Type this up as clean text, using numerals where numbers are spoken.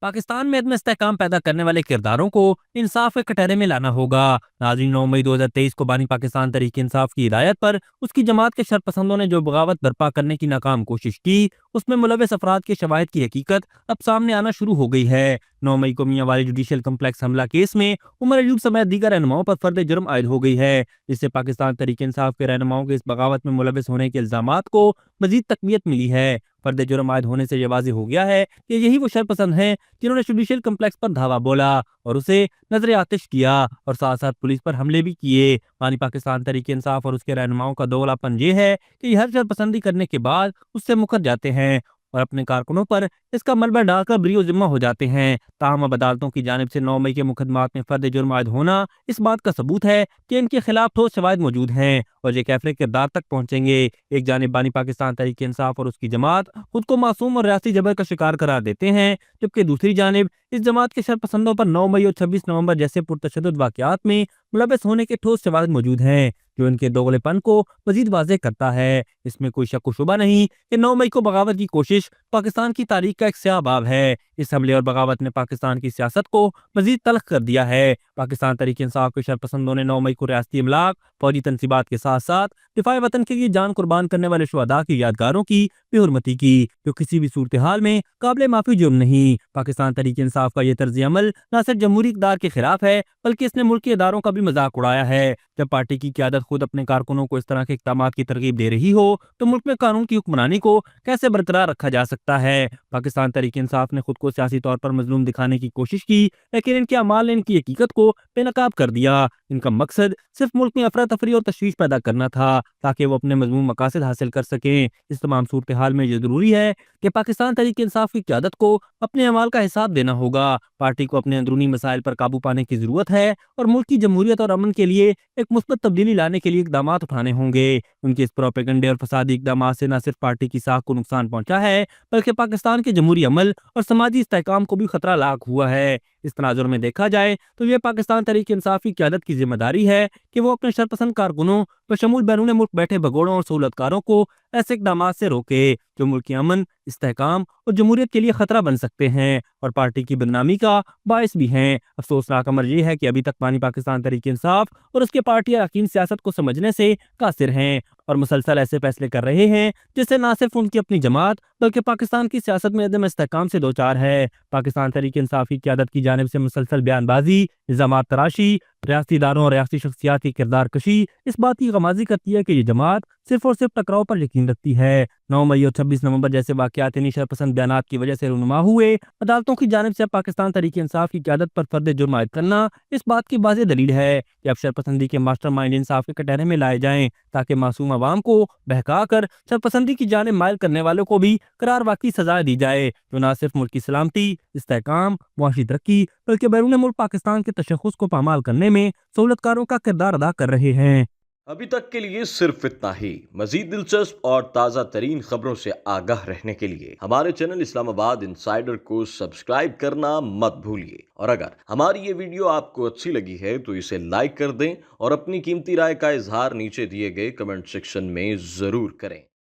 पाकिस्तान में इतना इस्तेहकाम पैदा करने वाले किरदारों को इंसाफ के कटहरे में लाना होगा। नाज़रीन, 9 मई 2023 को बानी पाकिस्तान तहरीक इंसाफ की हिदायत पर उसकी जमात के शरपसंदों ने जो बगावत बर्पा करने की नाकाम कोशिश की, उसमें मुलविस अफराद के शवाहिद की हकीकत अब सामने आना शुरू हो गई है। 9 मई को मियां वाली जुडिशल कम्प्लेक्स हमला केस में उमर अयूब समेत दीगर रहनुमाओं पर फर्द जुर्म आयद हो गई है, जिससे पाकिस्तान तहरीक इंसाफ के रहनुमाओं के इस बगावत में मुलविस होने के इल्जामात को मजीद तकवीत मिली है। फर्द जुर्म आयद होने से यह वाज़ेह हो गया है कि यही वो शरपसंद हैं जिन्होंने जुडिशल कम्प्लेक्स पर धावा बोला और उसे नजर आतिश किया और साथ साथ पुलिस पर हमले भी किए। पानी पाकिस्तान तहरीक इंसाफ और उसके रहनुमाओं का दोगलापन ये है कि हर शरपसंदी करने के बाद उससे मुकर जाते हैं और अपने कारकुनों पर इसका मलबा डालकर बरी जिम्मा हो जाते हैं। ताहम अब अदालतों की जानिब से 9 मई के मुकदमात में फर्द जुर्म आयद होना इस बात का सबूत है कि इनके खिलाफ ठोस शवाहिद मौजूद हैं और ये कैफरे किरदार तक पहुंचेंगे। एक जानिब बानी पाकिस्तान तहरीक इंसाफ और उसकी जमात खुद को मासूम और रियासी जबर का शिकार करार देते हैं, जबकि दूसरी जानिब इस जमात के शरपसंदों पर 9 मई और 26 नवंबर जैसे पुरतशद्दुद वाकयात में मुलविस होने के ठोस शवाहिद मौजूद हैं, जो इनके दोगलेपन को मजीद वाज़ेह करता है। इसमें कोई शक व शुबा नहीं कि 9 मई को बगावत की कोशिश पाकिस्तान की तारीख का एक स्याह बाब है। इस हमले और बगावत ने पाकिस्तान की सियासत को मजीद तल्ख कर दिया है। पाकिस्तान तहरीक इंसाफ के शरपसंदों ने 9 मई को रियासती इमलाक, फौजी तनसीबात के साथ साथ दिफाए वतन के लिए जान कुर्बान करने वाले शुहदा की यादगारों की बेहुरमती की, जो किसी भी सूरत हाल में काबिल माफी जुर्म नहीं। पाकिस्तान तहरीक इंसाफ का यह तर्ज अमल न सिर्फ जमहूरी इक़दार के खिलाफ है, बल्कि इसने मुल्क के इदारों का भी मजाक उड़ाया है। जब पार्टी की क़यादत खुद अपने कारकुनों को इस तरह के इक़दाम की तरगीब दे रही हो, तो मुल्क में कानून की हुक्मरानी को कैसे बरकरार रखा जा सकता है। पाकिस्तान तहरीक इंसाफ ने खुद को सियासी तौर पर मजलूम दिखाने की कोशिश की, लेकिन इनके अमाल ने इनकी हकीकत को बेनकाब कर दिया। इनका मकसद सिर्फ मुल्क में अफरा तफरी और तशवीश पैदा करना था, ताकि वो अपने मजमूम मकासद हासिल कर सकें। इस तमाम सूरत हाल में यह जरूरी है कि पाकिस्तान तहरीक इंसाफ की क़यादत को अपने अमाल का हिसाब देना होगा। पार्टी को अपने अंदरूनी मसाइल पर काबू पाने की जरूरत है और मुल्क की जमहूरियत और अमन के लिए एक मुस्बत तब्दीली लाने के लिए इकदाम उठाने होंगे। उनके इस प्रोपेगंडे और फसादी इकदाम से न सिर्फ पार्टी की साख को नुकसान पहुंचा है, बल्कि पाकिस्तान के जमहूरी अमल और समाजी इस्तेहकाम को भी खतरा लाक हुआ है। इस तनाजुर में देखा जाए तो यह पाकिस्तान तहरीक इंसाफ की क़यादत की जिम्मेदारी है कि वो अपने शरपसंद कारकुनों बशमूल बैरून मुल्क बैठे भगोड़ों और सहूलतकारों को ऐसे इकदाम से रोके जो मुल्क के अमन, इस्तेहकाम और जमहूरियत के लिए खतरा बन सकते हैं और पार्टी की बदनामी का बायस भी हैं। अफसोसनाक अमर यह है कि अभी तक पानी पाकिस्तान तहरीक इंसाफ और उसके पार्टी अरकान सियासत को समझने से कासिर हैं और मुसलसल ऐसे फैसले कर रहे हैं जिससे न सिर्फ उनकी अपनी जमात बल्कि पाकिस्तान की सियासत में अदम इस्तेहकाम से दो चार है। पाकिस्तान तहरीक इंसाफ की क़यादत की जानिब से मुसलसल बयानबाजी, निज़ामात तराशी, रियासती इदारों और रियासती शख्सियात की किरदार कशी इस बात की गमाजी करती है कि ये जमात सिर्फ और सिर्फ टकराव पर यकीन रखती है। 9 मई और 26 नवंबर जैसे वाकयात इन्हीं शरपसंद बयानात की वजह से रूनुमा हुए। अदालतों की जानिब से पाकिस्तान तहरीक इंसाफ की क़यादत पर फर्द जुर्म आयद करना इस बात की वाज़ेह दलील है कि अब शरपसंदी के मास्टरमाइंड इंसाफ के कटहरे में लाए जाएं, ताकि मासूम अवाम को बहका कर शरपसंदी की जानिब माइल करने वालों को भी करार वाकई सजाएं दी जाए, जो न सिर्फ मुल्क की सलामती, इस्तेहकाम, मुआशी तरक्की बल्कि बैरून मुल्क पाकिस्तान के तशख़्ख़ुस को पामाल करने में सहूलतकारों का किरदार अदा कर रहे हैं। अभी तक के लिए सिर्फ इतना ही। मजीद दिलचस्प और ताज़ा तरीन खबरों से आगाह रहने के लिए हमारे चैनल इस्लामाबाद इंसाइडर को सब्सक्राइब करना मत भूलिए। और अगर हमारी ये वीडियो आपको अच्छी लगी है तो इसे लाइक कर दें और अपनी कीमती राय का इजहार नीचे दिए गए कमेंट सेक्शन में ज़रूर करें।